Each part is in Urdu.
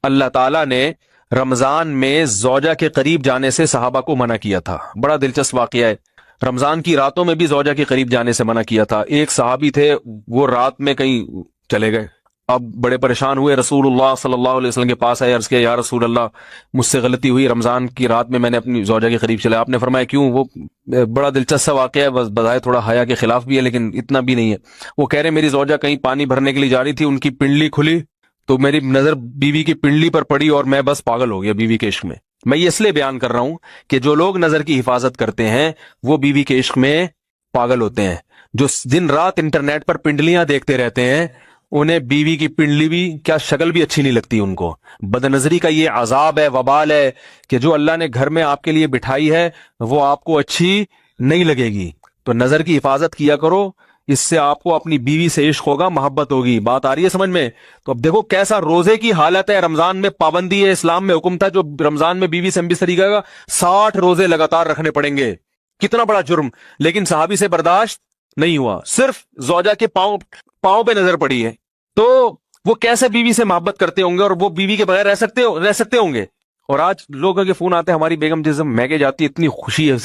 اللہ تعالیٰ نے رمضان میں زوجہ کے قریب جانے سے صحابہ کو منع کیا تھا. بڑا دلچسپ واقعہ ہے. رمضان کی راتوں میں بھی زوجہ کے قریب جانے سے منع کیا تھا. ایک صحابی تھے، وہ رات میں کہیں چلے گئے. اب بڑے پریشان ہوئے، رسول اللہ صلی اللہ علیہ وسلم کے پاس آئے، عرض کیا یا رسول اللہ مجھ سے غلطی ہوئی، رمضان کی رات میں نے اپنی زوجہ کے قریب چلا. آپ نے فرمایا کیوں؟ وہ بڑا دلچسپ واقعہ ہے، بظاہر تھوڑا حیا کے خلاف بھی ہے لیکن اتنا بھی نہیں ہے. وہ کہہ رہے میری زوجہ کہیں پانی بھرنے کے لیے جا رہی تھی، ان کی پنڈلی کھلی تو میری نظر بیوی کی پنڈلی پر پڑی اور میں بس پاگل ہو گیا بیوی کے عشق میں. میں یہ اس لیے بیان کر رہا ہوں کہ جو لوگ نظر کی حفاظت کرتے ہیں وہ بیوی کے عشق میں پاگل ہوتے ہیں. جو دن رات انٹرنیٹ پر پنڈلیاں دیکھتے رہتے ہیں انہیں بیوی کی پنڈلی بھی کیا شکل بھی اچھی نہیں لگتی ان کو. بد نظری کا یہ عذاب ہے، وبال ہے کہ جو اللہ نے گھر میں آپ کے لیے بٹھائی ہے وہ آپ کو اچھی نہیں لگے گی. تو نظر کی حفاظت کیا کرو، اس سے آپ کو اپنی بیوی سے عشق ہوگا، محبت ہوگی. بات آ رہی ہے سمجھ میں؟ تو اب دیکھو کیسا روزے کی حالت ہے. رمضان میں پابندی ہے، اسلام میں حکم تھا جو رمضان میں بیوی سے ہمبستری کرے گا 60 روزے لگاتار رکھنے پڑیں گے. کتنا بڑا جرم، لیکن صحابی سے برداشت نہیں ہوا. صرف زوجہ کے پاؤں پہ نظر پڑی ہے تو وہ کیسے بیوی سے محبت کرتے ہوں گے اور وہ بیوی کے بغیر رہ سکتے ہوں گے. اور آج لوگوں کے فون آتے ہیں، ہماری بیگم جس دن میکے جاتی ہے اتنی خوشی ہے،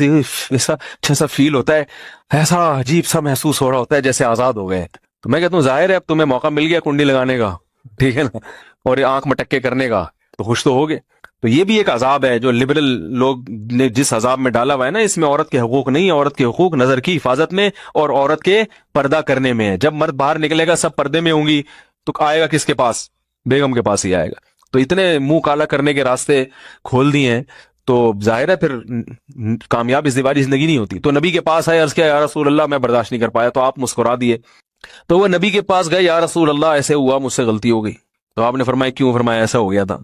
ایسا اچھا سا فیل ہوتا ہے، ایسا عجیب سا محسوس ہو رہا ہوتا ہے جیسے آزاد ہو گئے. تو میں کہتا ہوں ظاہر ہے اب تمہیں موقع مل گیا کنڈی لگانے کا، ٹھیک ہے نا، اور یہ آنکھ مٹکے کرنے کا، تو خوش تو ہوگے. تو یہ بھی ایک عذاب ہے جو لبرل لوگ نے جس عذاب میں ڈالا ہوا ہے نا، اس میں عورت کے حقوق نہیں ہے. عورت کے حقوق نظر کی حفاظت میں اور عورت کے پردہ کرنے میں ہے. جب مرد باہر نکلے گا سب پردے میں ہوں گی تو آئے گا کس کے پاس؟ بیگم کے پاس ہی آئے گا. تو اتنے منہ کالا کرنے کے راستے کھول دیے ہیں تو ظاہر ہے پھر کامیاب ازدواجی زندگی نہیں ہوتی. تو نبی کے پاس آئے، عرض کیا یا رسول اللہ میں برداشت نہیں کر پایا. تو آپ مسکرا دیے. تو وہ نبی کے پاس گئے، یا رسول اللہ ایسے ہوا، مجھ سے غلطی ہو گئی. تو آپ نے فرمایا کیوں؟ فرمایا ایسا ہو گیا تھا.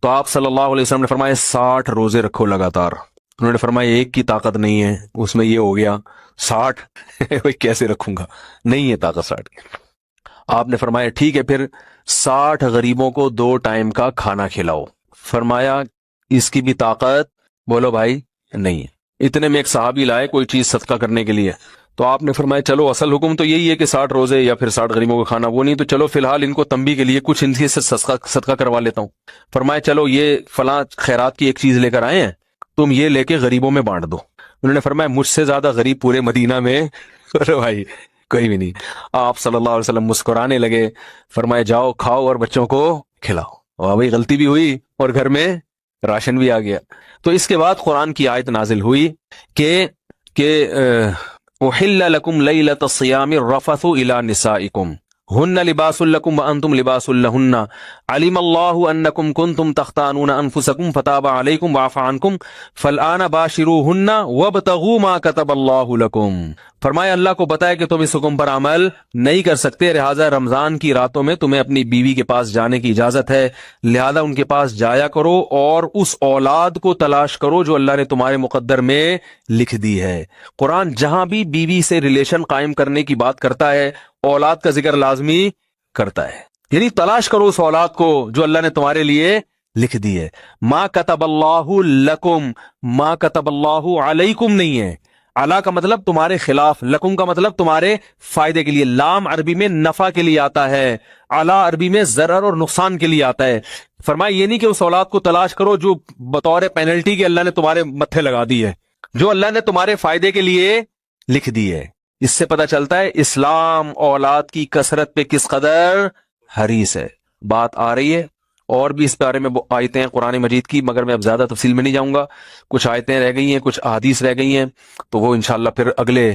تو آپ صلی اللہ علیہ وسلم نے فرمایا 60 روزے رکھو لگاتار. انہوں نے فرمایا ایک کی طاقت نہیں ہے، اس میں یہ ہو گیا 60 کیسے رکھوں گا، نہیں ہے طاقت 60 کی. آپ نے فرمایا ٹھیک ہے پھر 60 غریبوں کو 2 ٹائم کا کھانا کھلاؤ. فرمایا اس کی بھی طاقت بولو بھائی نہیں ہے. اتنے میں ایک صحابی لائے کوئی چیز صدقہ کرنے کے لیے. تو آپ نے فرمایا چلو اصل حکم تو یہی ہے کہ 60 روزے یا پھر 60 غریبوں کو کھانا، وہ نہیں تو چلو فی الحال ان کو تنبیہ کے لیے کچھ ان سے صدقہ کروا لیتا ہوں. فرمایا چلو یہ فلاں خیرات کی ایک چیز لے کر آئے ہیں، تم یہ لے کے غریبوں میں بانٹ دو. انہوں نے فرمایا مجھ سے زیادہ غریب پورے مدینہ میں بھائی کوئی بھی نہیں. آپ صلی اللہ علیہ وسلم مسکرانے لگے، فرمائے جاؤ کھاؤ اور بچوں کو کھلاؤ. اور بھائی غلطی بھی ہوئی اور گھر میں راشن بھی آ گیا. تو اس کے بعد قرآن کی آیت نازل ہوئی کہ احل لکم لیلۃ الصیام الرفث الی نسائکم ہن لباس لکم وانتم لباس لہن علم اللہ انکم کنتم تختانون انفسکم فتاب علیکم وعفى عنکم فالآن باشروہن وابتغوا ما کتب اللہ لکم. فرمایا اللہ کو بتایا کہ تم اس حکم پر عمل نہیں کر سکتے، لہٰذا رمضان کی راتوں میں تمہیں اپنی بیوی کے پاس جانے کی اجازت ہے، لہذا ان کے پاس جایا کرو اور اس اولاد کو تلاش کرو جو اللہ نے تمہارے مقدر میں لکھ دی ہے. قرآن جہاں بھی بیوی سے ریلیشن قائم کرنے کی بات کرتا ہے اولاد کا ذکر لازمی کرتا ہے، یعنی تلاش کرو اس اولاد کو جو اللہ نے تمہارے لیے لکھ دی ہے. ما کتب اللہ لکم، ما کتب اللہ علیکم نہیں ہے. علا کا مطلب تمہارے خلاف، لکم کا مطلب تمہارے فائدے کے لیے. لام عربی میں نفع کے لیے آتا ہے، علا عربی میں ضرر اور نقصان کے لیے آتا ہے. فرمایا یہ نہیں کہ اس اولاد کو تلاش کرو جو بطور پینلٹی کے اللہ نے تمہارے متھے لگا دی ہے، جو اللہ نے تمہارے فائدے کے لیے لکھ دی ہے. اس سے پتہ چلتا ہے اسلام اولاد کی کثرت پہ کس قدر حریص ہے. بات آ رہی ہے اور بھی اس بارے میں آیتیں ہیں قرآن مجید کی، مگر میں اب زیادہ تفصیل میں نہیں جاؤں گا. کچھ آیتیں رہ گئی ہیں، کچھ احادیث رہ گئی ہیں، تو وہ انشاءاللہ پھر اگلے